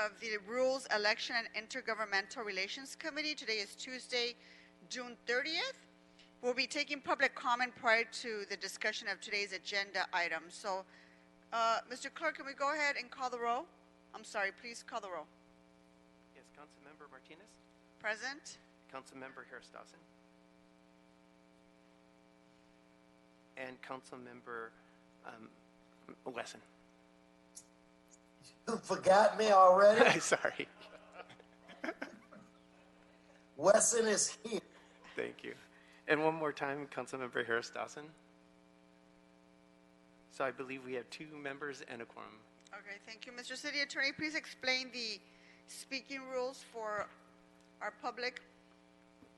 of the Rules, Election, and Intergovernmental Relations Committee. Today is Tuesday, June 30th. We'll be taking public comment prior to the discussion of today's agenda items. So, Mr. Clerk, can we go ahead and call the roll? I'm sorry, please call the roll. Yes, Councilmember Martinez. Present. Councilmember Harris-Dawson. And Councilmember Wesson. You forgot me already? Sorry. Wesson is here. Thank you. And one more time, Councilmember Harris-Dawson. So I believe we have 2 members and a quorum. Okay, thank you. Mr. City Attorney, please explain the speaking rules for our public.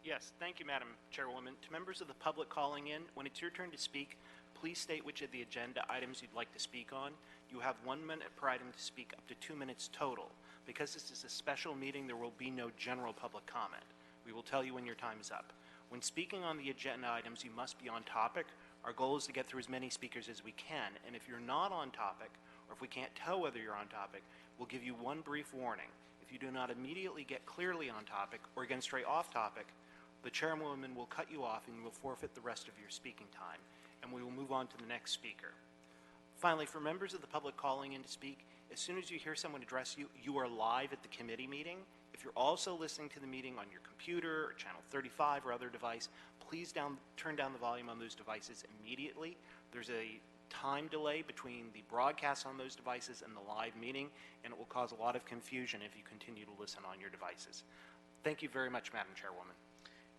Yes, thank you, Madam Chairwoman. To members of the public calling in, when it's your turn to speak, please state which of the agenda items you'd like to speak on. You have 1 minute per item to speak, up to 2 minutes total. Because this is a special meeting, there will be no general public comment. We will tell you when your time is up. When speaking on the agenda items, you must be on topic. Our goal is to get through as many speakers as we can, and if you're not on topic, or if we can't tell whether you're on topic, we'll give you one brief warning. If you do not immediately get clearly on topic, or again stray off topic, the chairwoman will cut you off and you will forfeit the rest of your speaking time, and we will move on to the next speaker. Finally, for members of the public calling in to speak, as soon as you hear someone address you, you are live at the committee meeting. If you're also listening to the meeting on your computer or channel 35 or other device, please turn down the volume on those devices immediately. There's a time delay between the broadcast on those devices and the live meeting, and it will cause a lot of confusion if you continue to listen on your devices. Thank you very much, Madam Chairwoman.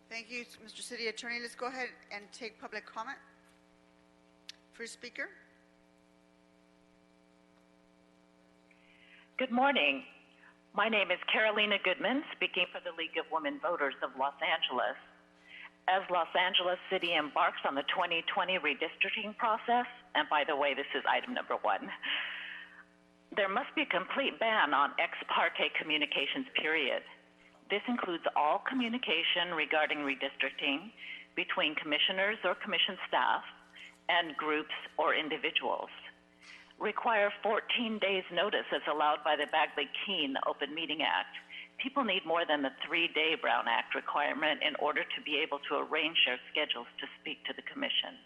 Thank you, Mr. City Attorney. Let's go ahead and take public comment. First speaker. Good morning. My name is Carolina Goodman, speaking for the League of Women Voters of Los Angeles. As Los Angeles City embarks on the 2020 redistricting process, and by the way, this is item number 1, there must be a complete ban on ex parte communications, period. This includes all communication regarding redistricting between commissioners or commission staff and groups or individuals. Require 14 days notice as allowed by the Bagley-Keene Open Meeting Act. People need more than the 3-day Brown Act requirement in order to be able to arrange their schedules to speak to the commission.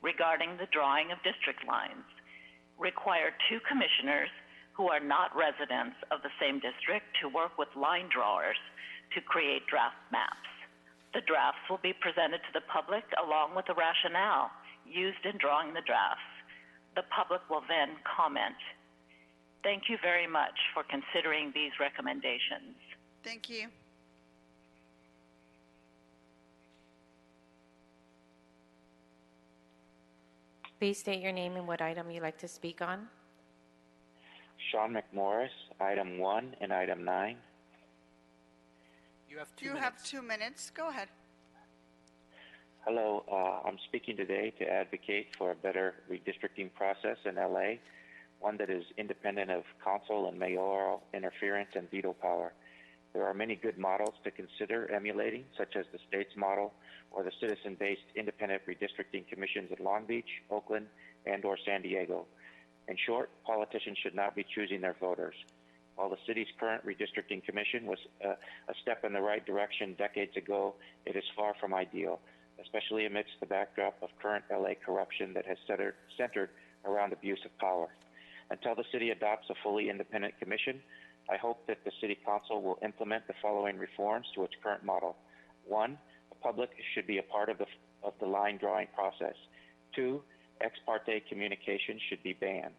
Regarding the drawing of district lines, require 2 commissioners who are not residents of the same district to work with line drawers to create draft maps. The drafts will be presented to the public along with the rationale used in drawing the drafts. The public will then comment. Thank you very much for considering these recommendations. Thank you. Please state your name and what item you'd like to speak on. Sean McMorris, item 1 and item 9. You have 2 you minutes. have 2 minutes. Go ahead. Hello, I'm speaking today to advocate for a better redistricting process in LA, one that is independent of council and mayoral interference and veto power. There are many good models to consider emulating, such as the state's model or the citizen-based independent redistricting commissions in Long Beach, Oakland, and or San Diego. In short, politicians should not be choosing their voters. While the city's current redistricting commission was a step in the right direction decades ago, it is far from ideal, especially amidst the backdrop of current LA corruption that has centered around abuse of power. Until the city adopts a fully independent commission, I hope that the City Council will implement the following reforms to its current model. 1, the public should be a part of the line drawing process. 2, ex parte communication should be banned.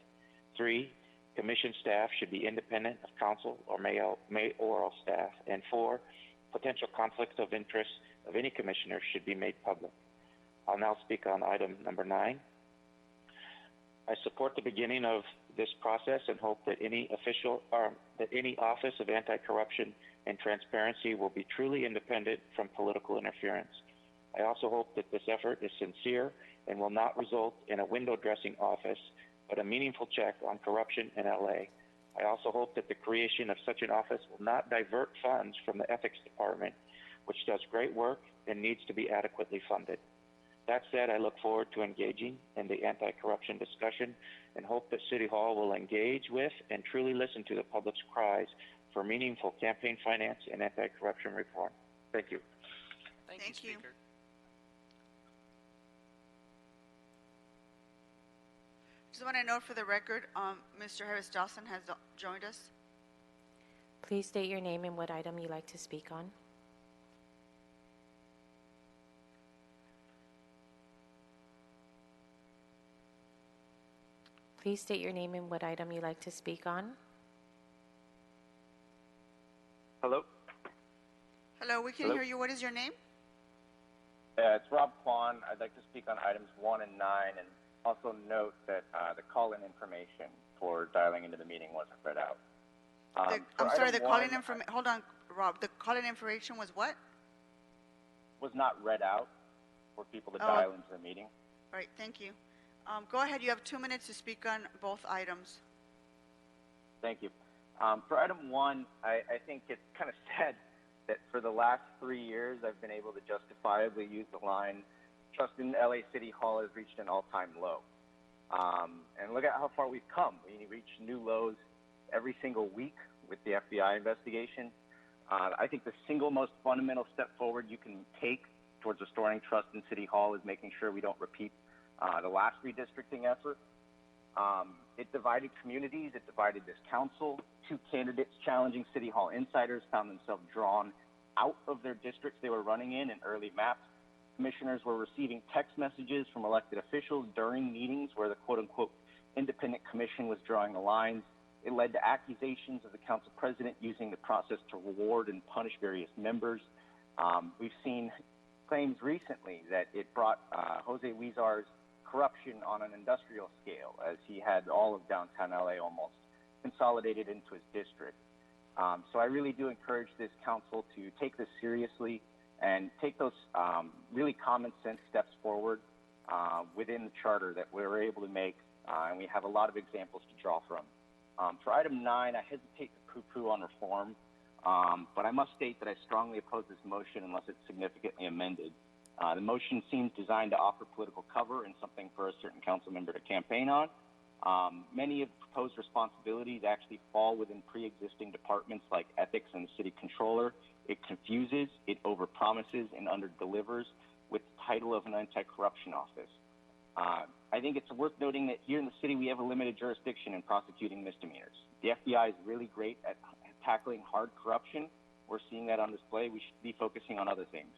3, commission staff should be independent of council or mayoral staff. And 4, potential conflicts of interest of any commissioner should be made public. I'll now speak on item number 9. I support the beginning of this process and hope that any office of anti-corruption and transparency will be truly independent from political interference. I also hope that this effort is sincere and will not result in a window dressing office, but a meaningful check on corruption in LA. I also hope that the creation of such an office will not divert funds from the ethics department, which does great work and needs to be adequately funded. That said, I look forward to engaging in the anti-corruption discussion and hope that City Hall will engage with and truly listen to the public's cries for meaningful campaign finance and anti-corruption reform. Thank you. Thank Thank you, you. Speaker. Just want to note for the record, Mr. Harris Dawson has joined us. Please state your name and what item you'd like to speak on. Please state your name and what item you'd like to speak on. Hello? Hello, we can Hello? hear you. What is your name? It's Rob Kwan. I'd like to speak on items 1 and 9, and also note that the call-in information for dialing into the meeting wasn't read out. I'm sorry, the calling information information, hold on, Rob. The calling information was what? was not read out for people to Oh. dial into the meeting. All right, thank you. Go ahead, you have 2 minutes to speak on both items. Thank you. For item 1, I think it's kind of sad that for the last 3 years, I've been able to justifiably use the line, trust in LA City Hall has reached an all-time low. And look at how far we've come. We reach new lows every single week with the FBI investigation. I think the single most fundamental step forward you can take towards restoring trust in City Hall is making sure we don't repeat the last redistricting effort. It divided communities. It divided this council. 2 candidates challenging City Hall insiders found themselves drawn out of their districts they were running in early maps. Commissioners were receiving text messages from elected officials during meetings where the quote-unquote independent commission was drawing the lines. It led to accusations of the council president using the process to reward and punish various members. We've seen claims recently that it brought Jose Huizar's corruption on an industrial scale, as he had all of downtown LA almost consolidated into his district. So I really do encourage this council to take this seriously and take those really common sense steps forward within the charter that we were able to make, and we have a lot of examples to draw from. For item 9, I hesitate to poo-poo on reform, but I must state that I strongly oppose this motion unless it's significantly amended. The motion seems designed to offer political cover and something for a certain council member to campaign on. Many of the proposed responsibilities actually fall within pre-existing departments like ethics and the city controller. It confuses, it overpromises, and underdelivers with the title of an anti-corruption office. I think it's worth noting that here in the city we have a limited jurisdiction in prosecuting misdemeanors. The FBI is really great at tackling hard corruption. We're seeing that on display. We should be focusing on other things.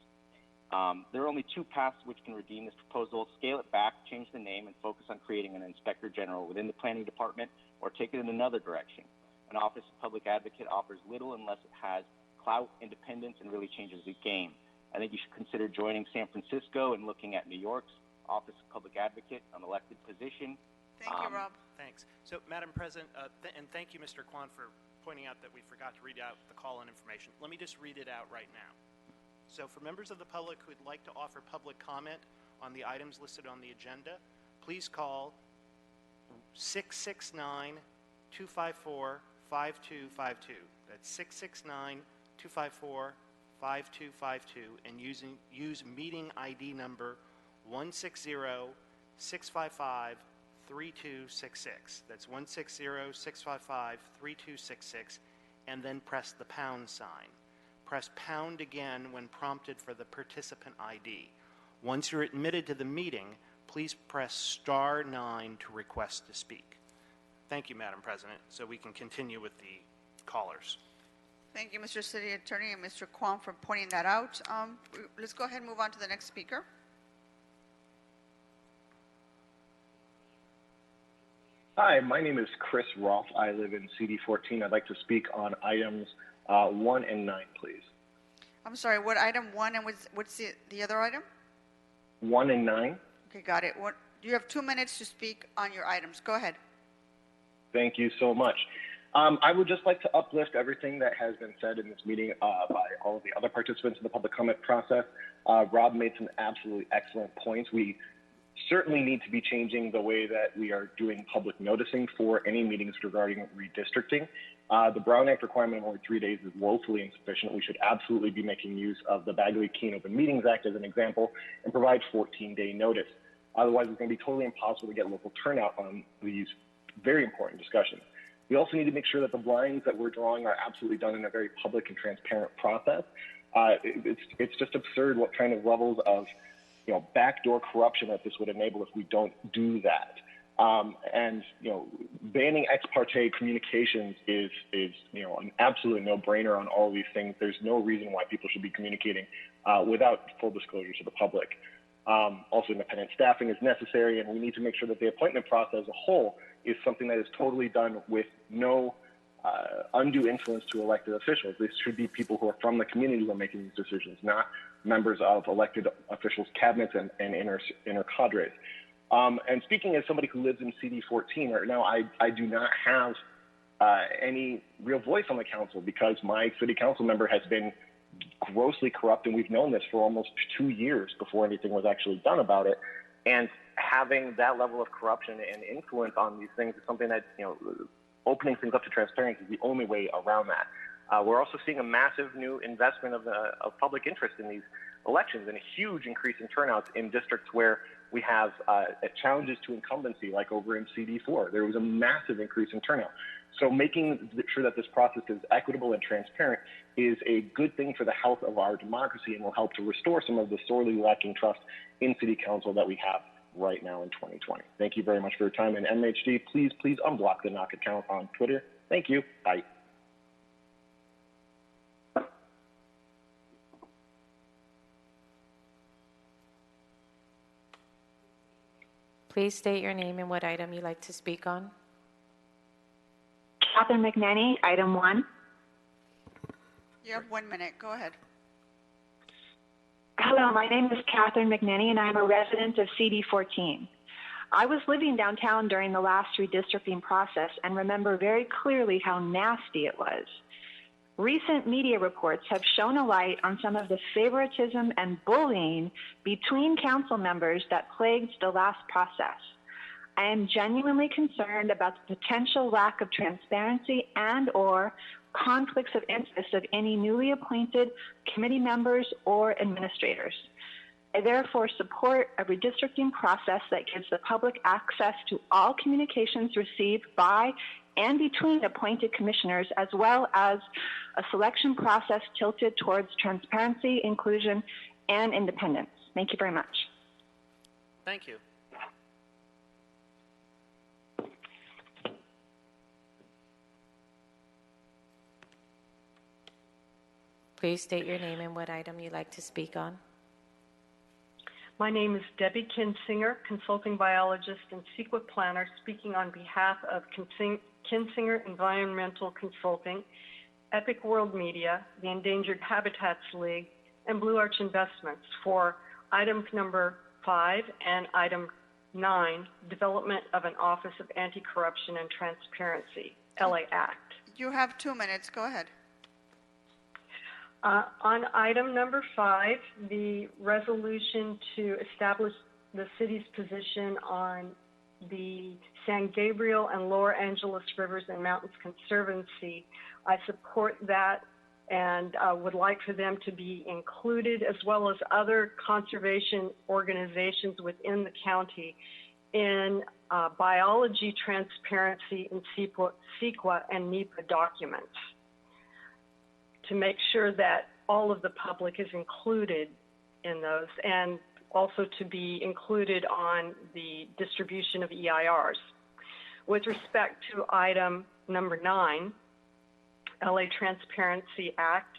There are only 2 paths which can redeem this proposal: scale it back, change the name, and focus on creating an inspector general within the planning department, or take it in another direction. An office of public advocate offers little unless it has clout, independence, and really changes the game. I think you should consider joining San Francisco and looking at New York's Office of Public Advocate, an elected position. Thank you, Rob. Thanks. So, Madam President, and thank you, Mr. Kwan, for pointing out that we forgot to read out the call-in information. Let me just read it out right now. So, for members of the public who would like to offer public comment on the items listed on the agenda, please call 669-254-5252. That's 669-254-5252, and use meeting ID number 160-655-3266. That's 160-655-3266, and then press the pound sign. Press pound again when prompted for the participant ID. Once you're admitted to the meeting, please press *9 to request to speak. Thank you, Madam President, so we can continue with the callers. Thank you, Mr. City Attorney and Mr. Kwan, for pointing that out. Let's go ahead and move on to the next speaker. Hi, my name is Chris Roth. I live in CD14. I'd like to speak on items 1 and 9, please. I'm sorry, what item 1 and what's the other item? 1 and 9. Okay, got it. You have 2 minutes to speak on your items. Go ahead. Thank you so much. I would just like to uplift everything that has been said in this meeting by all of the other participants in the public comment process. Rob made some absolutely excellent points. We certainly need to be changing the way that we are doing public noticing for any meetings regarding redistricting. The Brown Act requirement of only 3 days is woefully insufficient. We should absolutely be making use of the Bagley-Keene Open Meetings Act as an example and provide 14-day notice. Otherwise, it's going to be totally impossible to get local turnout on these very important discussions. We also need to make sure that the blinds that we're drawing are absolutely done in a very public and transparent process. It's just absurd what kind of levels of backdoor corruption that this would enable if we don't do that. Banning ex parte communications is an absolute no-brainer on all these things. There's no reason why people should be communicating without full disclosure to the public. Also, independent staffing is necessary, and we need to make sure that the appointment process as a whole is something that is totally done with no undue influence to elected officials. These should be people who are from the community who are making these decisions, not members of elected officials' cabinets and inner cadres. And speaking as somebody who lives in CD14 right now, I do not have any real voice on the council because my city council member has been grossly corrupt, and we've known this for almost 2 years before anything was actually done about it. And having that level of corruption and influence on these things is something that, opening things up to transparency is the only way around that. We're also seeing a massive new investment of public interest in these elections and a huge increase in turnouts in districts where we have challenges to incumbency, like over in CD4. There was a massive increase in turnout. So making sure that this process is equitable and transparent is a good thing for the health of our democracy and will help to restore some of the sorely lacking trust in city council that we have right now in 2020. Thank you very much for your time. And MHD, please unblock the Knock account on Twitter. Thank you. Bye. Please state your name and what item you'd like to speak on. Catherine McNanny, item 1. You have 1 minute. Go ahead. Hello, my name is Catherine McNanny, and I'm a resident of CD14. I was living downtown during the last redistricting process and remember very clearly how nasty it was. Recent media reports have shown a light on some of the favoritism and bullying between council members that plagued the last process. I am genuinely concerned about the potential lack of transparency and/or conflicts of interest of any newly appointed committee members or administrators. I therefore support a redistricting process that gives the public access to all communications received by and between appointed commissioners, as well as a selection process tilted towards transparency, inclusion, and independence. Thank you very much. Thank you. Please state your name and what item you'd like to speak on. My name is Debbie Kinsinger, consulting biologist and CEQA planner, speaking on behalf of Kinsinger Environmental Consulting, Epic World Media, the Endangered Habitats League, and Blue Arch Investments for items number 5 and item 9, development of an Office of Anti-Corruption and Transparency, LA Act. You have 2 minutes. Go ahead. On item number 5, the resolution to establish the city's position on the San Gabriel and Lower Angeles Rivers and Mountains Conservancy, I support that and would like for them to be included, as well as other conservation organizations within the county, in biology transparency in CEQA and NEPA documents, to make sure that all of the public is included in those, and also to be included on the distribution of EIRs. With respect to item number 9, LA Transparency Act,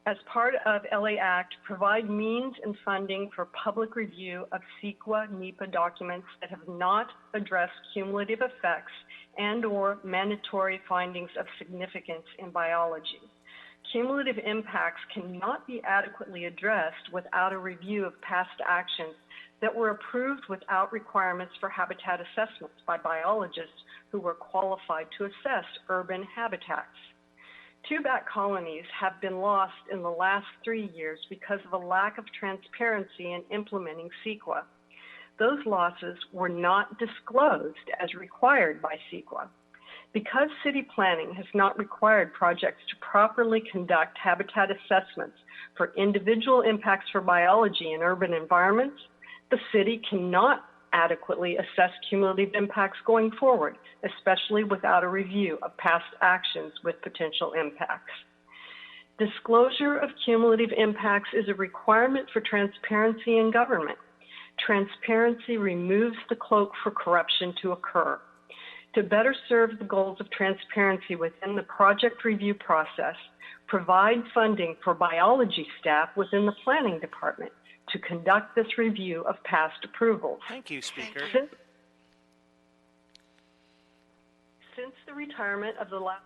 as part of LA Act, provide means and funding for public review of CEQA NEPA documents that have not addressed cumulative effects and/or mandatory findings of significance in biology. Cumulative impacts cannot be adequately addressed without a review of past actions that were approved without requirements for habitat assessments by biologists who were qualified to assess urban habitats. 2 bat colonies have been lost in the last 3 years because of a lack of transparency in implementing CEQA. Those losses were not disclosed as required by CEQA. Because city planning has not required projects to properly conduct habitat assessments for individual impacts for biology in urban environments, the city cannot adequately assess cumulative impacts going forward, especially without a review of past actions with potential impacts. Disclosure of cumulative impacts is a requirement for transparency in government. Transparency removes the cloak for corruption to occur. To better serve the goals of transparency within the project review process, provide funding for biology staff within the planning department to conduct this review of past approvals. Thank you, Speaker. Since the retirement of the last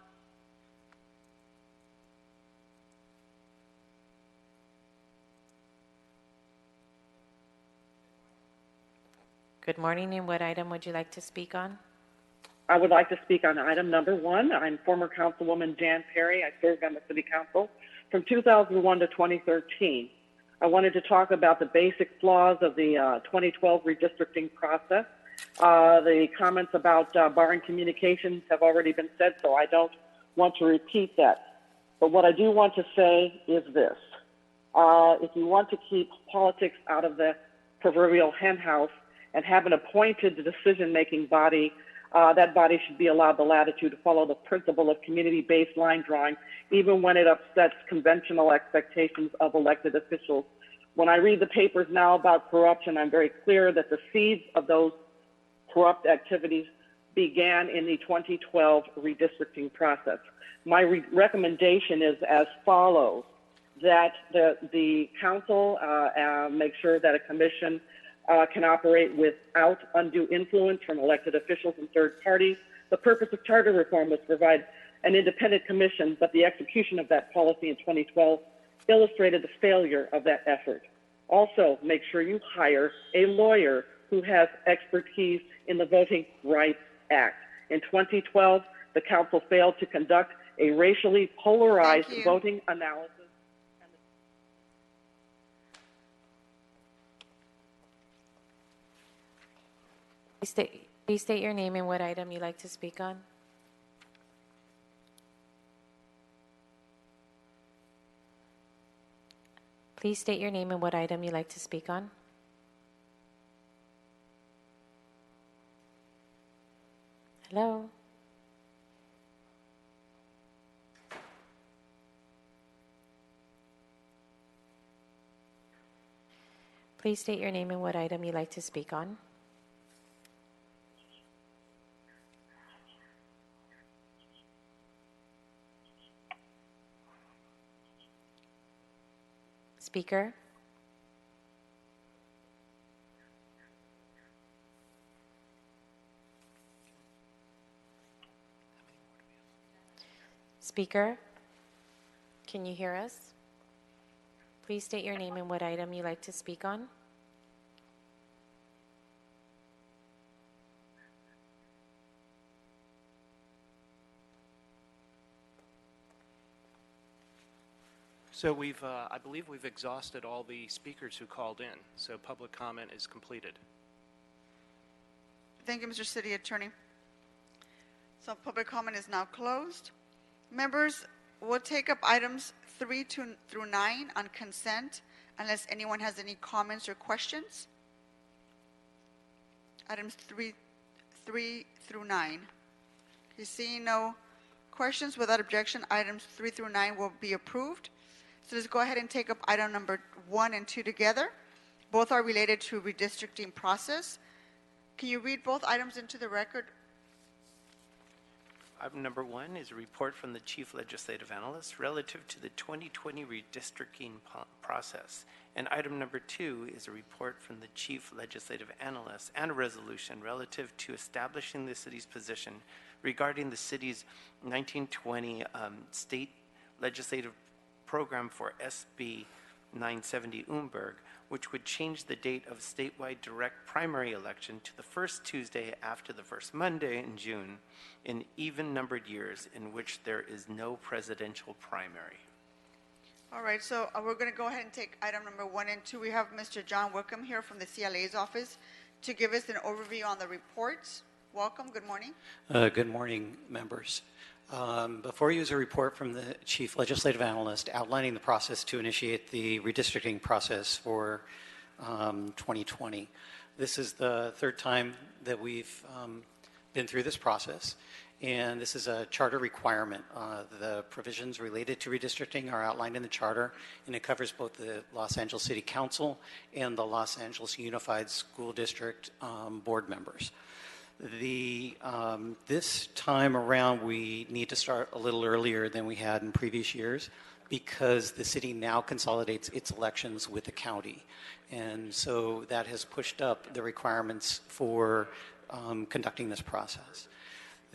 Good morning, and what item would you like to speak on? I would like to speak on item number 1. I'm former Councilwoman Jan Perry. I served on the City Council from 2001 to 2013. I wanted to talk about the basic flaws of the 2012 redistricting process. The comments about barring communications have already been said, so I don't want to repeat that. But what I do want to say is this. If you want to keep politics out of the proverbial henhouse and have an appointed decision-making body, that body should be allowed the latitude to follow the principle of community-based line drawing, even when it upsets conventional expectations of elected officials. When I read the papers now about corruption, I'm very clear that the seeds of those corrupt activities began in the 2012 redistricting process. My recommendation is as follows, that the council make sure that a commission can operate without undue influence from elected officials and third parties. The purpose of charter reform was to provide an independent commission, but the execution of that policy in 2012 illustrated the failure of that effort. Also, make sure you hire a lawyer who has expertise in the Voting Rights Act. In 2012, the council failed to conduct a racially polarized voting analysis. Please state your name and what item you'd like to speak on. Please state your name and what item you'd like to speak on. Hello? Please state your name and what item you'd like to speak on. Speaker? Speaker? Can you hear us? Please state your name and what item you'd like to speak on. So I believe we've exhausted all the speakers who called in, so public comment is completed. Thank you, Mr. City Attorney. So public comment is now closed. Members, we'll take up items 3 through 9 on consent, unless anyone has any comments or questions. Items 3 through 9. Okay, seeing no questions, without objection, items 3 through 9 will be approved. So let's go ahead and take up item number 1 and 2 together. Both are related to redistricting process. Can you read both items into the record? Item number 1 is a report from the Chief Legislative Analyst relative to the 2020 redistricting process. And item number 2 is a report from the Chief Legislative Analyst and a resolution relative to establishing the city's position regarding the city's 1920 state legislative program for SB 970 Umberg, which would change the date of statewide direct primary election to the first Tuesday after the first Monday in June in even-numbered years in which there is no presidential primary. All right, so we're going to go ahead and take item number 1 and 2. We have Mr. John Wickham here from the CLA's office to give us an overview on the reports. Welcome. Good morning. Good morning, members. Before you is a report from the Chief Legislative Analyst outlining the process to initiate the redistricting process for 2020. This is the third time that we've been through this process, and this is a charter requirement. The provisions related to redistricting are outlined in the charter, and it covers both the Los Angeles City Council and the Los Angeles Unified School District board members. This time around, we need to start a little earlier than we had in previous years because the city now consolidates its elections with the county. And so that has pushed up the requirements for conducting this process.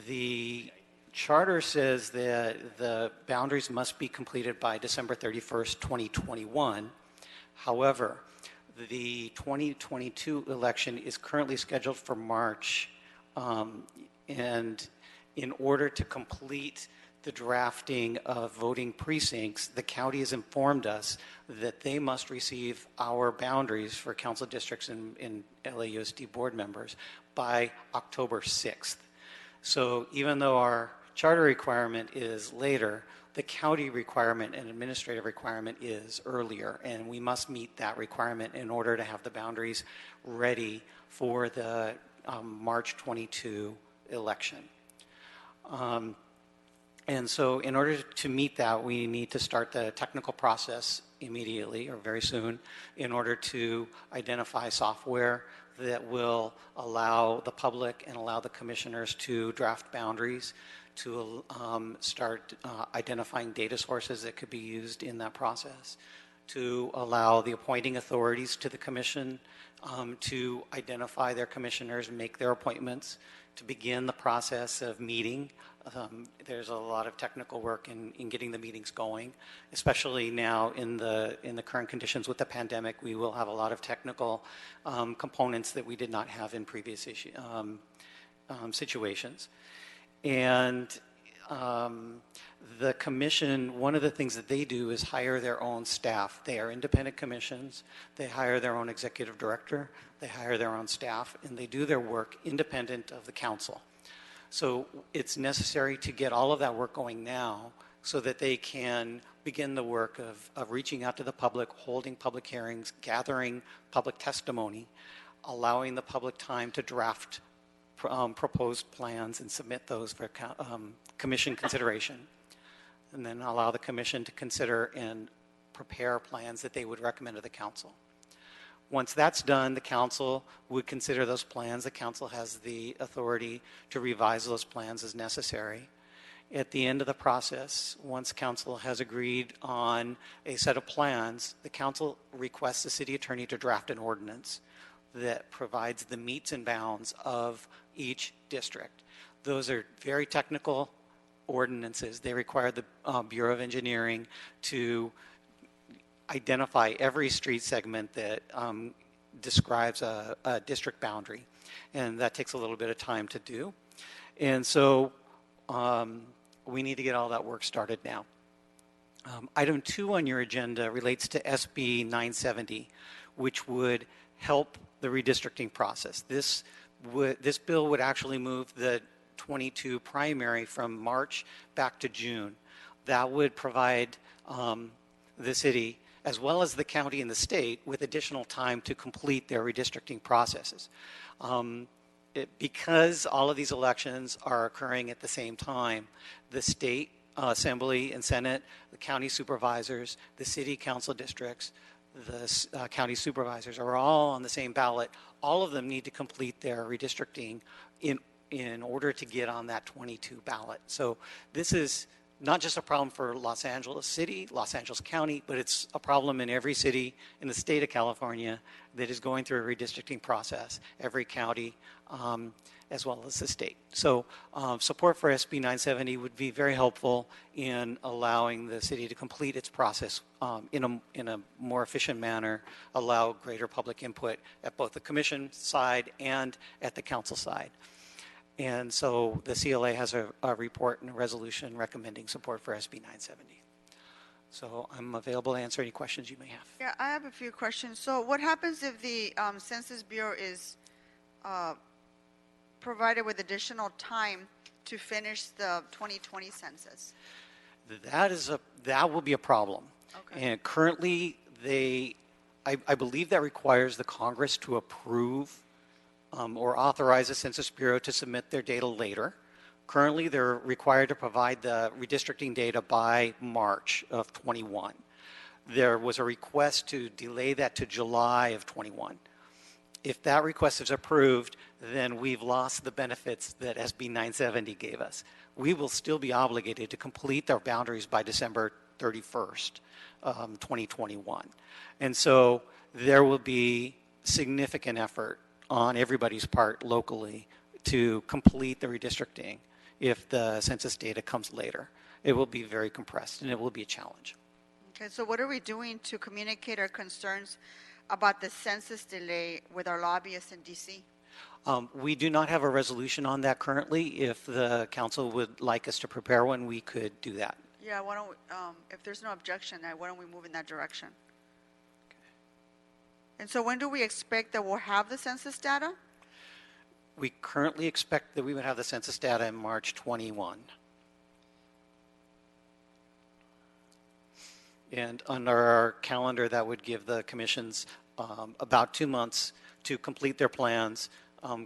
The charter says that the boundaries must be completed by December 31st, 2021. However, the 2022 election is currently scheduled for March. And in order to complete the drafting of voting precincts, the county has informed us that they must receive our boundaries for council districts and LAUSD board members by October 6th. So even though our charter requirement is later, the county requirement and administrative requirement is earlier, and we must meet that requirement in order to have the boundaries ready for the March 22 election. And so in order to meet that, we need to start the technical process immediately or very soon in order to identify software that will allow the public and allow the commissioners to draft boundaries, to start identifying data sources that could be used in that process, to allow the appointing authorities to the commission to identify their commissioners and make their appointments, to begin the process of meeting. There's a lot of technical work in getting the meetings going, especially now in the current conditions with the pandemic. We will have a lot of technical components that we did not have in previous situations. And the commission, one of the things that they do is hire their own staff. They are independent commissions. They hire their own executive director. They hire their own staff, and they do their work independent of the council. So it's necessary to get all of that work going now so that they can begin the work of reaching out to the public, holding public hearings, gathering public testimony, allowing the public time to draft proposed plans and submit those for commission consideration, and then allow the commission to consider and prepare plans that they would recommend to the council. Once that's done, the council would consider those plans. The council has the authority to revise those plans as necessary. At the end of the process, once council has agreed on a set of plans, the council requests the city attorney to draft an ordinance that provides the metes and bounds of each district. Those are very technical ordinances. They require the Bureau of Engineering to identify every street segment that describes a district boundary, and that takes a little bit of time to do. And so we need to get all that work started now. Item 2 on your agenda relates to SB 970, which would help the redistricting process. This bill would actually move the 22 primary from March back to June. That would provide the city, as well as the county and the state, with additional time to complete their redistricting processes. Because all of these elections are occurring at the same time, the state assembly and senate, the county supervisors, the city council districts, the county supervisors are all on the same ballot. All of them need to complete their redistricting in order to get on that 22 ballot. So this is not just a problem for Los Angeles City, Los Angeles County, but it's a problem in every city in the state of California that is going through a redistricting process, every county, as well as the state. So support for SB 970 would be very helpful in allowing the city to complete its process in a more efficient manner, allow greater public input at both the commission side and at the council side. And so the CLA has a report and a resolution recommending support for SB 970. So I'm available to answer any questions you may have. Yeah, I have a few questions. So what happens if the Census Bureau is provided with additional time to finish the 2020 census? That will be a problem. Okay. And currently, I believe that requires the Congress to approve or authorize the Census Bureau to submit their data later. Currently, they're required to provide the redistricting data by March of 21. There was a request to delay that to July of 21. If that request is approved, then we've lost the benefits that SB 970 gave us. We will still be obligated to complete our boundaries by December 31st, 2021. And so there will be significant effort on everybody's part locally to complete the redistricting if the census data comes later. It will be very compressed, and it will be a challenge. Okay, so what are we doing to communicate our concerns about the census delay with our lobbyists in DC? We do not have a resolution on that currently. If the council would like us to prepare one, we could do that. Yeah, why don't we, if there's no objection, why don't we move in that direction? And so when do we expect that we'll have the census data? We currently expect that we would have the census data in March 21. And under our calendar, that would give the commissions about 2 months to complete their plans,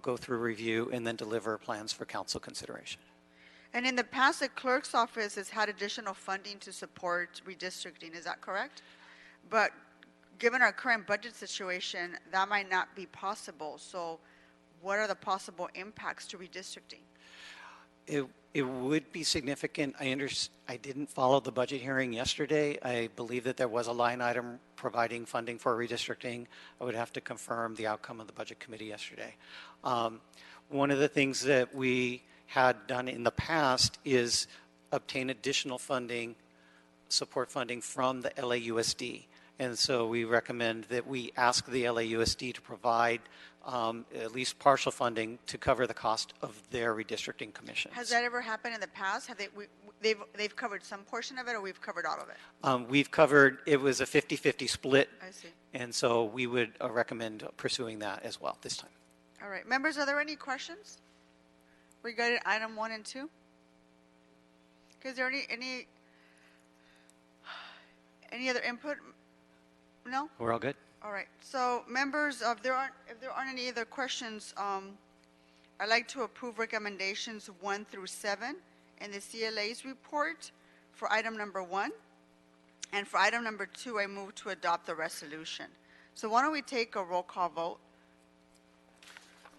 go through review, and then deliver plans for council consideration. And in the past, the clerk's office has had additional funding to support redistricting, is that correct? But given our current budget situation, that might not be possible. So what are the possible impacts to redistricting? It would be significant. I didn't follow the budget hearing yesterday. I believe that there was a line item providing funding for redistricting. I would have to confirm the outcome of the budget committee yesterday. One of the things that we had done in the past is obtain additional funding, support funding from the LAUSD. And so we recommend that we ask the LAUSD to provide at least partial funding to cover the cost of their redistricting commissions. Has that ever happened in the past? Have they've covered some portion of it, or we've covered all of it? We've covered, it was a 50-50 split. I see. And so we would recommend pursuing that as well this time. All right. Members, are there any questions regarding item 1 and 2? Is there any other input? No? We're all good? All right. So members, if there aren't any other questions, I'd like to approve recommendations 1 through 7 in the CLA's report for item number 1. And for item number 2, I move to adopt the resolution. So why don't we take a roll call vote?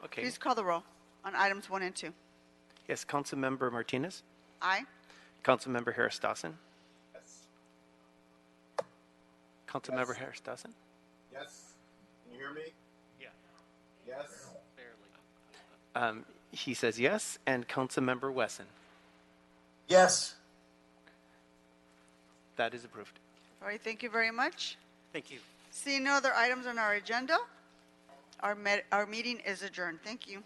Okay. Please call the roll on items 1 and 2. Yes, Councilmember Martinez. Aye. Councilmember Harris-Dawson. Yes. Councilmember Harris-Dawson. Yes. Can you hear me? Yeah. Yes. Barely. He says yes. And Councilmember Wesson. Yes. That is approved. All right. Thank you very much. Thank you. Seeing no other items on our agenda, our meeting is adjourned. Thank you.